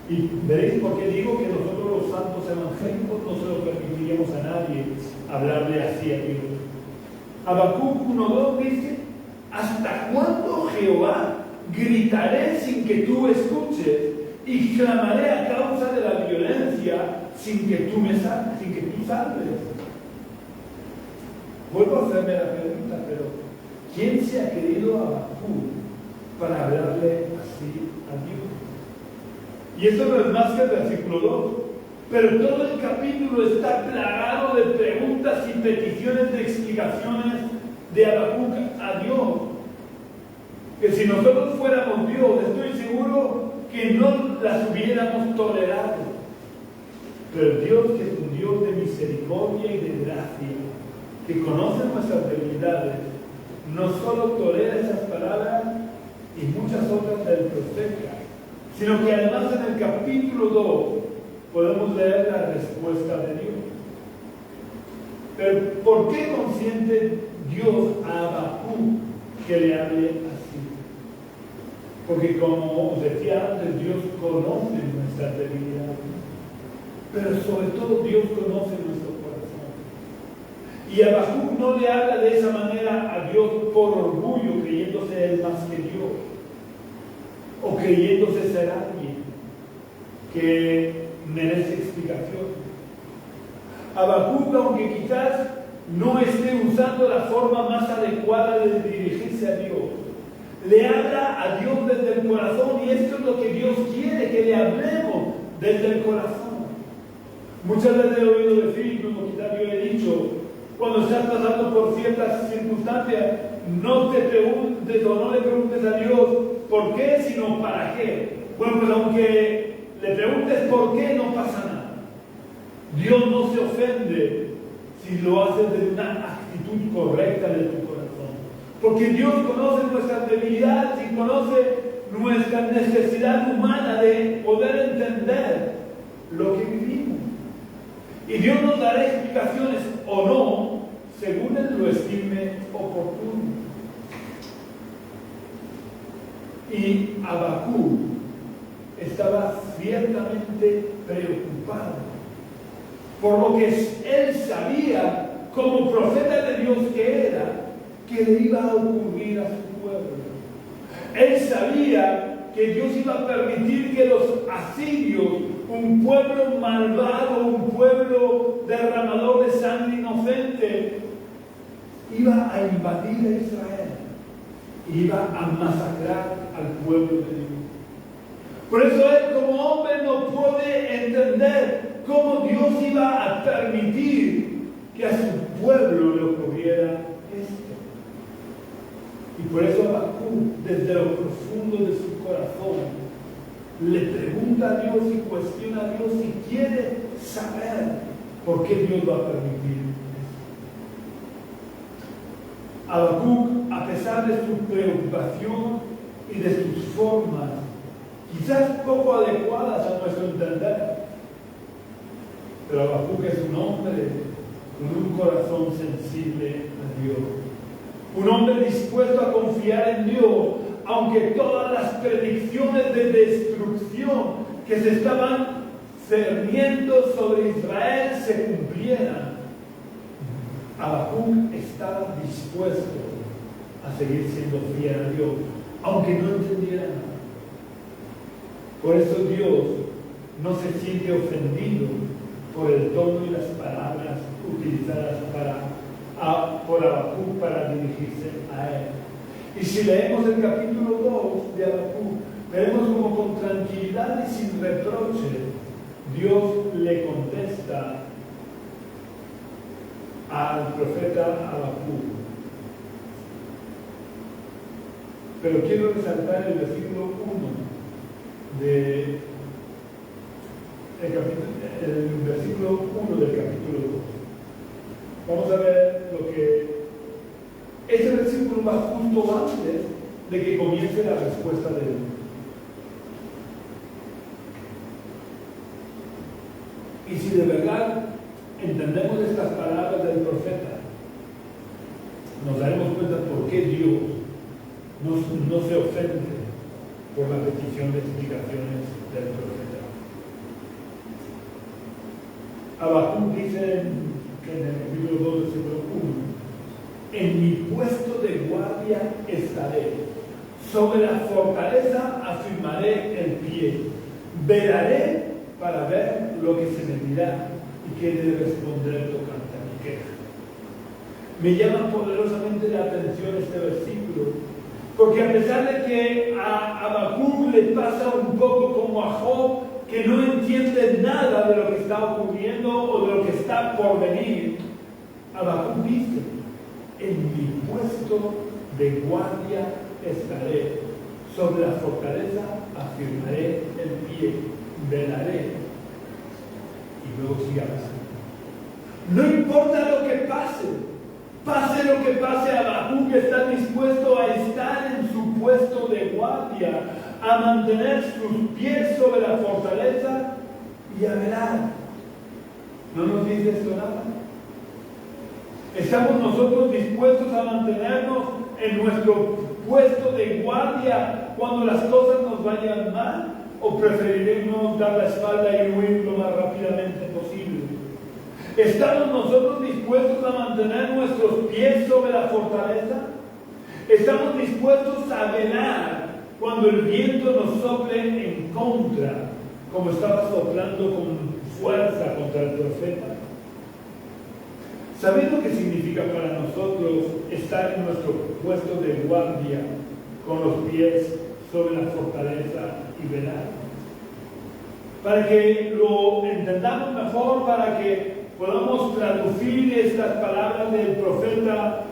Y veréis por qué digo que nosotros los santos evangélicos no se lo permitiríamos a nadie hablarle así a Dios. Habacuc 1:2 dice: ¿hasta cuándo, Jehová, gritaré sin que tú escuches y clamaré a causa de la violencia sin que tú salves? Vuelvo a hacerme la pregunta, pero ¿quién se ha creído a Habacuc para hablarle así a Dios? Y eso no es más que el versículo 2. Pero todo el capítulo está plagado de preguntas y peticiones de explicaciones de Habacuc a Dios. Que si nosotros fuéramos Dios, estoy seguro que no las hubiéramos tolerado. Pero Dios, que es un Dios de misericordia y de gracia, que conoce nuestras debilidades, no solo tolera esas palabras y muchas otras del profeta, sino que además en el capítulo 2 podemos leer la respuesta de Dios. Pero ¿por qué consiente Dios a Habacuc que le hable así? Porque como os decía antes, Dios conoce nuestras debilidades, pero sobre todo Dios conoce nuestro corazón. Y Habacuc no le habla de esa manera a Dios por orgullo, creyéndose él más que Dios, o creyéndose ser alguien que merece explicación. Habacuc, aunque quizás no esté usando la forma más adecuada de dirigirse a Dios, le habla a Dios desde el corazón, y esto es lo que Dios quiere, que le hablemos desde el corazón. Muchas veces he oído decir, como quizás yo he dicho, cuando estás pasando por ciertas circunstancias, no te preguntes o no le preguntes a Dios por qué, sino para qué. Bueno, pues aunque le preguntes por qué, no pasa nada. Dios no se ofende si lo haces de una actitud correcta de tu corazón. Porque Dios conoce nuestras debilidades y conoce nuestra necesidad humana de poder entender lo que vivimos. Y Dios nos dará explicaciones o no, según Él lo estime oportuno. Y Habacuc estaba ciertamente preocupado, por lo que él sabía, como profeta de Dios que era, que le iba a ocurrir a su pueblo. Él sabía que Dios iba a permitir que los asirios, un pueblo malvado, un pueblo derramador de sangre inocente, iba a invadir a Israel, iba a masacrar al pueblo de Dios. Por eso él como hombre no puede entender cómo Dios iba a permitir que a su pueblo le ocurriera esto. Y por eso Habacuc, desde lo profundo de su corazón, le pregunta a Dios y cuestiona a Dios y quiere saber por qué Dios va a permitir esto. Habacuc, a pesar de su preocupación y de sus formas, quizás poco adecuadas a nuestro entender, pero Habacuc es un hombre con un corazón sensible a Dios. Un hombre dispuesto a confiar en Dios, aunque todas las predicciones de destrucción que se estaban cerniendo sobre Israel se cumplieran. Habacuc estaba dispuesto a seguir siendo fiel a Dios, aunque no entendiera nada. Por eso Dios no se siente ofendido por el tono y las palabras utilizadas por Habacuc para dirigirse a él. Y si leemos el capítulo 2 de Habacuc, veremos como con tranquilidad y sin reproche Dios le contesta al profeta Habacuc. Pero quiero resaltar el versículo 1 el versículo 1 del capítulo 2. Vamos a ver lo que... Este versículo va justo antes de que comience la respuesta de Dios. Y si de verdad entendemos estas palabras del profeta, nos daremos cuenta por qué Dios no se ofende por la petición de explicaciones del profeta. Habacuc dice en el capítulo 2, versículo 1: en mi puesto de guardia estaré, sobre la fortaleza afirmaré el pie, velaré para ver lo que se me dirá y qué de responder tocante a mi queja. Me llama poderosamente la atención este versículo, porque a pesar de que a Habacuc le pasa un poco como a Job, que no entiende nada de lo que está ocurriendo o de lo que está por venir, Habacuc dice: en mi puesto de guardia estaré, sobre la fortaleza afirmaré el pie, velaré. Y luego sigue avanzando. No importa lo que pase lo que pase, Habacuc está dispuesto a estar en su puesto de guardia, a mantener sus pies sobre la fortaleza y a velar. ¿No nos dice esto nada? ¿Estamos nosotros dispuestos a mantenernos en nuestro puesto de guardia cuando las cosas nos vayan mal? ¿O preferiremos dar la espalda y huir lo más rápidamente posible? ¿Estamos nosotros dispuestos a mantener nuestros pies sobre la fortaleza? ¿Estamos dispuestos a velar cuando el viento nos sople en contra, como estaba soplando con fuerza contra el profeta? ¿Sabéis lo que significa para nosotros estar en nuestro puesto de guardia con los pies sobre la fortaleza y velar? Para que lo entendamos mejor, para que podamos traducir estas palabras del profeta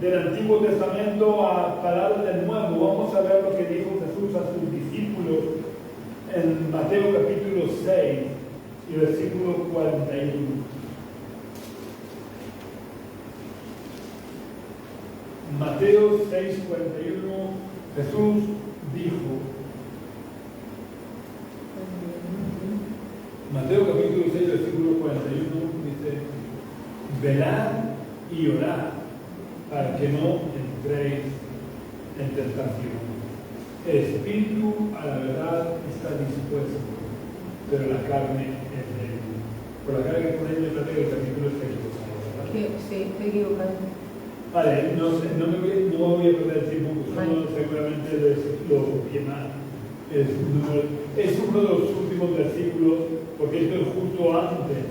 del Antiguo Testamento a palabras del Nuevo, vamos a ver lo que dijo Jesús a sus discípulos en Mateo capítulo 6 y versículo 41. Mateo 6, 41, Jesús dijo, Mateo capítulo 6, versículo 41, dice: velad y orad para que no entréis en tentación. El espíritu a la verdad está dispuesto, pero la carne es débil. Por la carne que ponéis en el capítulo está equivocado, ¿verdad? Sí, está equivocado. Vale, no me voy a perder el tiempo, solo seguramente lo copié mal. Es uno de los últimos versículos, porque esto es justo antes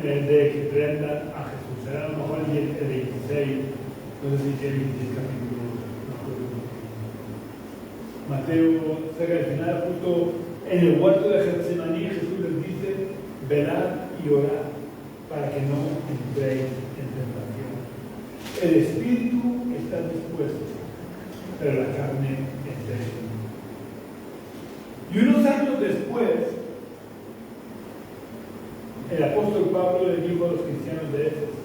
de que prendan a Jesús. Será a lo mejor el 26, no sé si es el 26 capítulo, no acuerdo. Mateo, cerca del final, justo en el huerto de Getsemaní, Jesús les dice: velad y orad para que no entréis en tentación. El espíritu está dispuesto, pero la carne es débil. Y unos años después, el apóstol Pablo le dijo a los cristianos de Éfeso,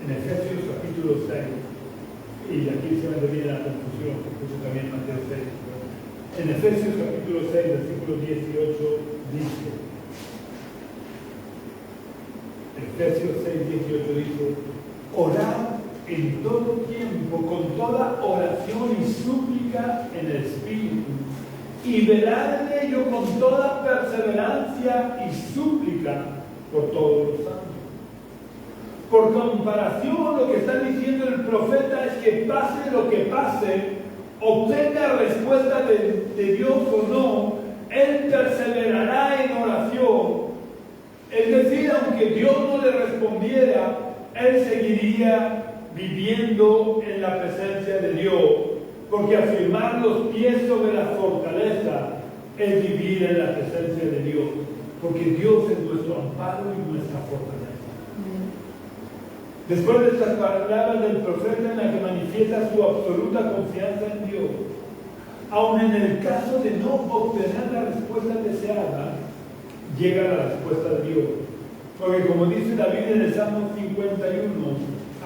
en Efesios capítulo 6, y aquí se me viene la confusión, que puso también Mateo 6, en Efesios capítulo 6, versículo 18, dice, Efesios 6, 18 dice: orad en todo tiempo, con toda oración y súplica en el Espíritu, y velad en ello con toda perseverancia y súplica por todos los santos. Por comparación, lo que está diciendo el profeta es que pase lo que pase, obtenga respuesta de Dios o no, él perseverará en oración. Es decir, aunque Dios no le respondiera, él seguiría viviendo en la presencia de Dios, porque afirmar los pies sobre la fortaleza es vivir en la presencia de Dios, porque Dios es nuestro amparo y nuestra fortaleza. Después de estas palabras del profeta, en la que manifiesta su absoluta confianza en Dios, aun en el caso de no obtener la respuesta deseada, llega la respuesta de Dios. Porque como dice David en el Salmo 51,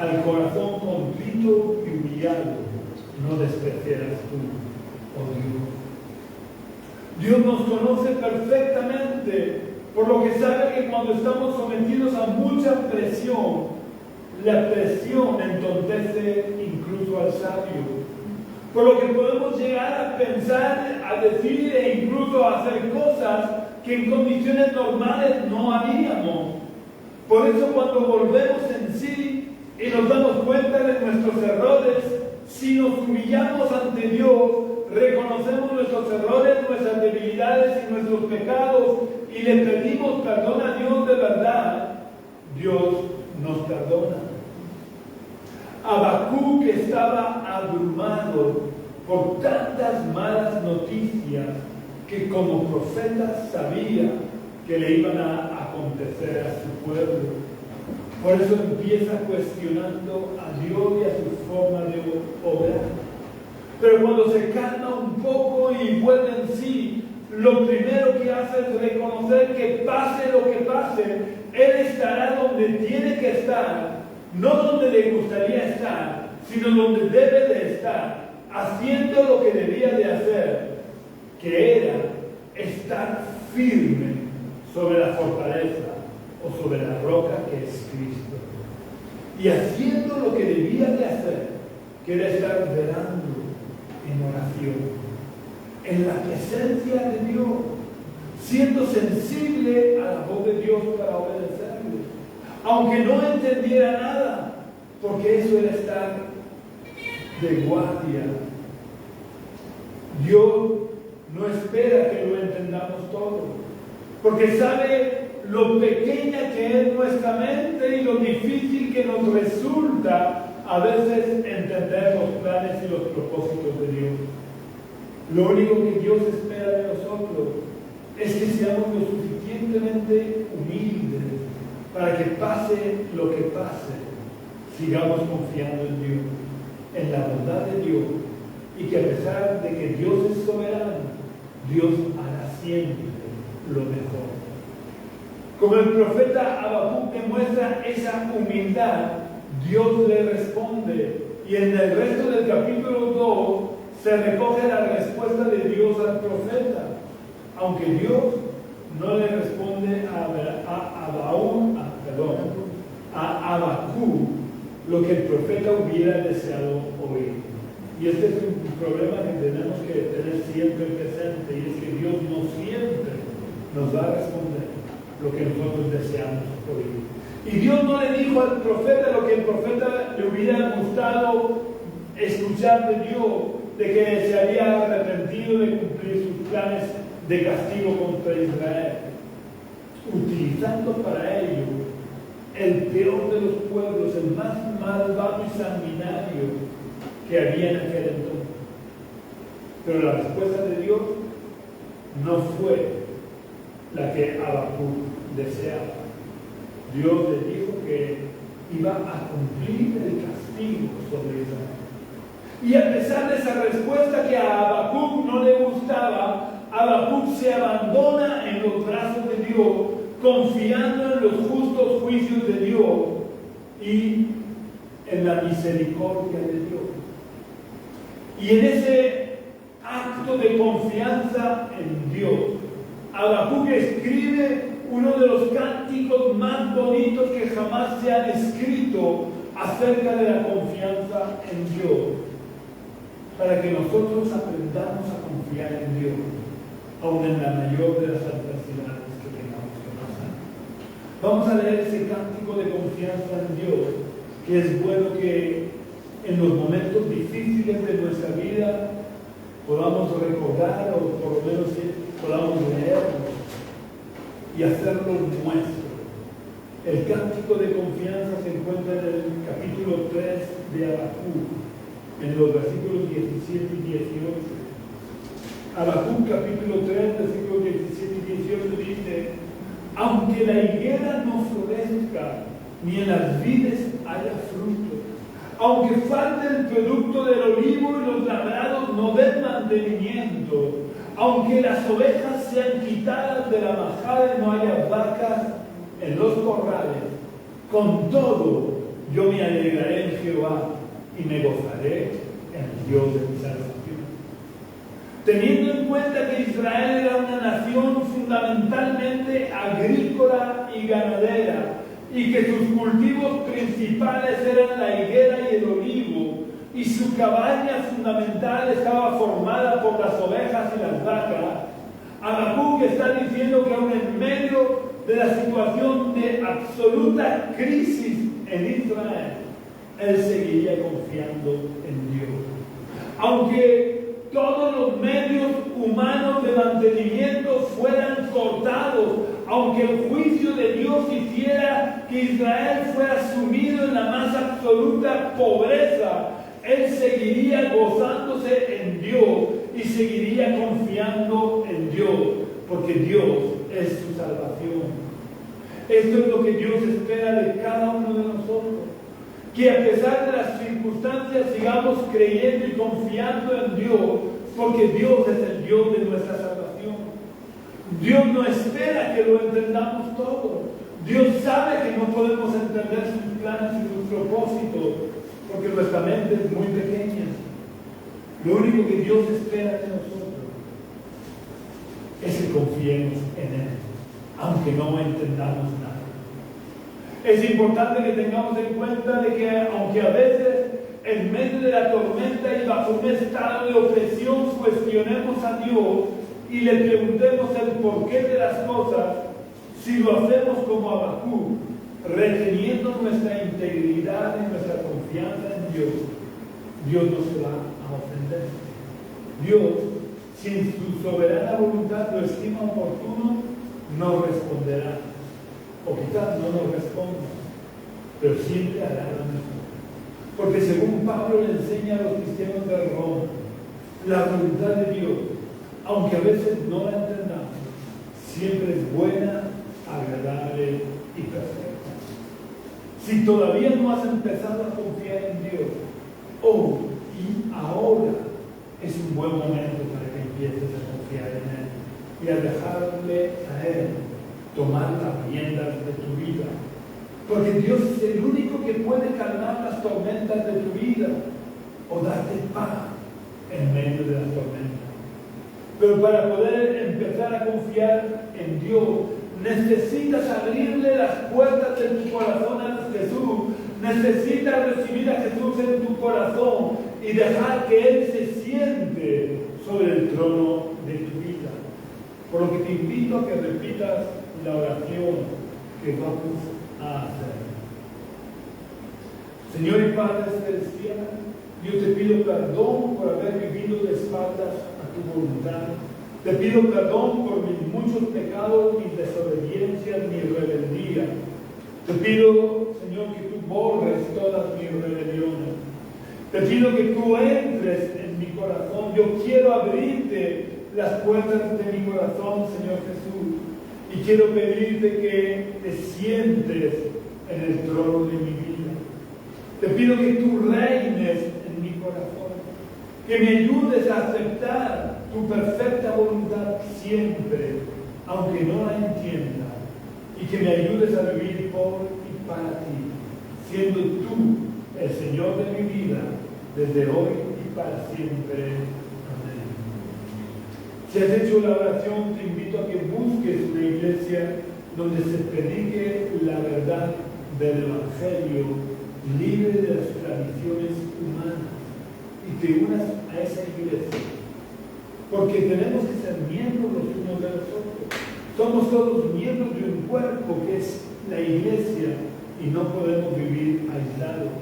al corazón contrito y humillado no despreciarás tú, oh Dios. Dios nos conoce perfectamente, por lo que sabe que cuando estamos sometidos a mucha presión, la presión entontece incluso al sabio. Por lo que podemos llegar a pensar, a decir e incluso a hacer cosas que en condiciones normales no haríamos. Por eso cuando volvemos en sí y nos damos cuenta de nuestros errores, si nos humillamos ante Dios, reconocemos nuestros errores, nuestras debilidades y nuestros pecados y le pedimos perdón a Dios de verdad, Dios nos perdona. Habacuc estaba abrumado por tantas malas noticias que como profeta sabía que le iban a acontecer a su pueblo. Por eso empieza cuestionando a Dios y a su forma de obrar. Pero cuando se calma un poco y vuelve en sí, lo primero que hace es reconocer que pase lo que pase, Él estará donde tiene que estar, no donde le gustaría estar, sino donde debe de estar, haciendo lo que debía de hacer, que era estar firme sobre la fortaleza o sobre la roca que es Cristo. Y haciendo lo que debía de hacer, que era estar velando en oración, en la presencia de Dios, siendo sensible a la voz de Dios para obedecerle, aunque no entendiera nada, porque eso era estar de guardia. Dios no espera que lo entendamos todo, porque sabe lo pequeña que es nuestra mente y lo difícil que nos resulta a veces entender los planes y los propósitos de Dios. Lo único que Dios espera de nosotros es que seamos lo suficientemente humildes para que pase lo que pase, sigamos confiando en Dios, en la bondad de Dios, y que a pesar de que Dios es soberano, Dios hará siempre lo mejor. Como el profeta Habacuc demuestra esa humildad, Dios le responde, y en el resto del capítulo 2 se recoge la respuesta de Dios al profeta, aunque Dios no le responde a Habacuc lo que el profeta hubiera deseado oír. Y este es un problema que tenemos que tener siempre presente, y es que Dios no siempre nos va a responder lo que nosotros deseamos oír. Y Dios no le dijo al profeta lo que el profeta le hubiera gustado escuchar de Dios, de que se había arrepentido de cumplir sus planes de castigo contra Israel, utilizando para ello el peor de los pueblos, el más malvado y sanguinario que había en aquel entonces. Pero la respuesta de Dios no fue la que Habacuc deseaba. Dios le dijo que iba a cumplir el castigo sobre Israel. Y a pesar de esa respuesta que a Habacuc no le gustaba, Habacuc se abandona en los brazos de Dios, confiando en los justos juicios de Dios y en la misericordia de Dios. Y en ese acto de confianza en Dios, Habacuc escribe uno de los cánticos más bonitos que jamás se han escrito acerca de la confianza en Dios, para que nosotros aprendamos a confiar en Dios, aun en la mayor de las adversidades que tengamos que pasar. Vamos a leer ese cántico de confianza en Dios, que es bueno que en los momentos difíciles de nuestra vida podamos recordar, o por lo menos podamos leerlo y hacerlo nuestro. El cántico de confianza se encuentra en el capítulo 3 de Habacuc, en los versículos 17 y 18. Habacuc capítulo 3, versículos 17 y 18 dice: aunque la higuera no florezca, ni en las vides haya fruto, aunque falte el producto del olivo y los labrados no den mantenimiento, aunque las ovejas sean quitadas de la majada y no haya vacas en los corrales, con todo yo me alegraré en Jehová y me gozaré en el Dios de mi salvación. Teniendo en cuenta que Israel era una nación fundamentalmente agrícola y ganadera, y que sus cultivos principales eran la higuera y el olivo, y su cabaña fundamental estaba formada por las ovejas y las vacas, Habacuc está diciendo que aún en medio de la situación de absoluta crisis en Israel, él seguiría confiando en Dios. Aunque todos los medios humanos de mantenimiento fueran cortados, aunque el juicio de Dios hiciera que Israel fuera sumido en la más absoluta pobreza, él seguiría gozándose en Dios y seguiría confiando en Dios, porque Dios es su salvación. Esto es lo que Dios espera de cada uno de nosotros, que a pesar de las circunstancias sigamos creyendo y confiando en Dios, porque Dios es el Dios de nuestra salvación. Dios no espera que lo entendamos todo. Dios sabe que no podemos entender sus planes y sus propósitos, porque nuestra mente es muy pequeña. Lo único que Dios espera de nosotros es que confiemos en Él, aunque no entendamos nada. Es importante que tengamos en cuenta de que aunque a veces en medio de la tormenta y bajo un estado de opresión cuestionemos a Dios y le preguntemos el porqué de las cosas, si lo hacemos como Habacuc, reteniendo nuestra integridad y nuestra confianza en Dios, Dios no se va a ofender. Dios, si en su soberana voluntad lo estima oportuno, nos responderá. O quizás no nos responda, pero siempre hará lo mejor. Porque según Pablo le enseña a los cristianos de Roma, la voluntad de Dios, aunque a veces no la entendamos, siempre es buena, agradable y perfecta. Si todavía no has empezado a confiar en Dios, hoy y ahora es un buen momento para que empieces a confiar en Él y a dejarle a Él tomar las riendas de tu vida. Porque Dios es el único que puede calmar las tormentas de tu vida o darte paz en medio de las tormentas. Pero para poder empezar a confiar en Dios, necesitas abrirle las puertas de tu corazón a Jesús. Necesitas recibir a Jesús en tu corazón y dejar que Él se siente sobre el trono trono de tu vida. Por lo que te invito a que repitas la oración que vamos a hacer. Señor y Padre Celestial, yo te pido perdón por haber vivido de espaldas a tu voluntad. Te pido perdón por mis muchos pecados, mis desobediencias, mi rebeldía. Te pido, Señor, que tú borres todas mis rebeliones. Te pido que tú entres en mi corazón. Yo quiero abrirte las puertas de mi corazón, Señor Jesús. Y quiero pedirte que te sientes en el trono de mi vida. Te pido que tú reines en mi corazón. Que me ayudes a aceptar tu perfecta voluntad siempre, aunque no la entienda. Y que me ayudes a vivir por y para ti, siendo tú el Señor de mi vida, desde hoy y para siempre. Amén. Si has hecho la oración, te invito a que busques una iglesia donde se predique la verdad del Evangelio, libre de las tradiciones humanas, y te unas a esa iglesia. Porque tenemos que ser miembros los unos de los otros. Somos todos miembros de un cuerpo que es la iglesia y no podemos vivir aislados.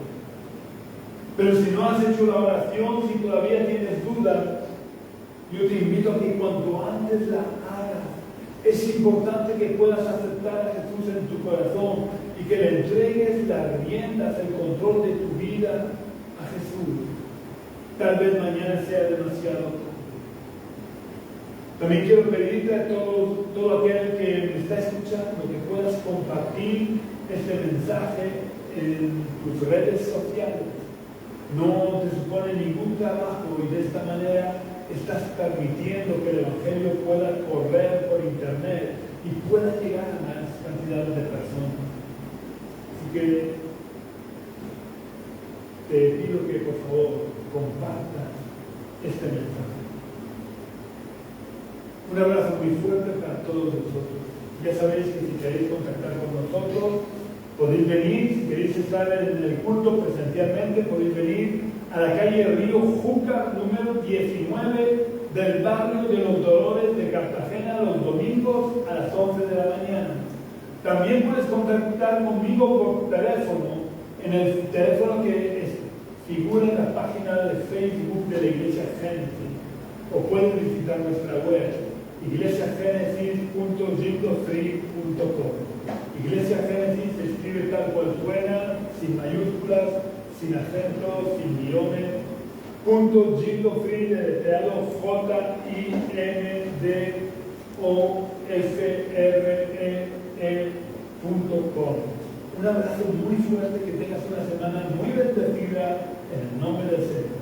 Pero si no has hecho la oración, si todavía tienes dudas, yo te invito a que cuanto antes la hagas. Es importante que puedas aceptar a Jesús en tu corazón y que le entregues las riendas, el control de tu vida a Jesús. Tal vez mañana sea demasiado tarde. También quiero pedirte a todo aquel que me está escuchando que puedas compartir este mensaje en tus redes sociales. No te supone ningún trabajo y de esta manera estás permitiendo que el Evangelio pueda correr por internet y pueda llegar a más cantidades de personas. Así que te pido que por favor compartas este mensaje. Un abrazo muy fuerte para todos vosotros. Ya sabéis que si queréis contactar con nosotros, podéis venir. Si queréis estar en el culto presencialmente, podéis venir a la calle Río Júcar, número 19 del barrio de los Dolores de Cartagena, los domingos a las 11 de la mañana. También puedes contactar conmigo por teléfono, en el teléfono que figura en la página de Facebook de la Iglesia Génesis, o puedes visitar nuestra web, iglesiagenesis.gindofree.com. Iglesia Génesis se escribe tal cual suena, sin mayúsculas, sin acentos, sin guiones. .gindofree, deletreado JINDOFREE.com. Un abrazo muy fuerte, que tengas una semana muy bendecida en el nombre del Señor.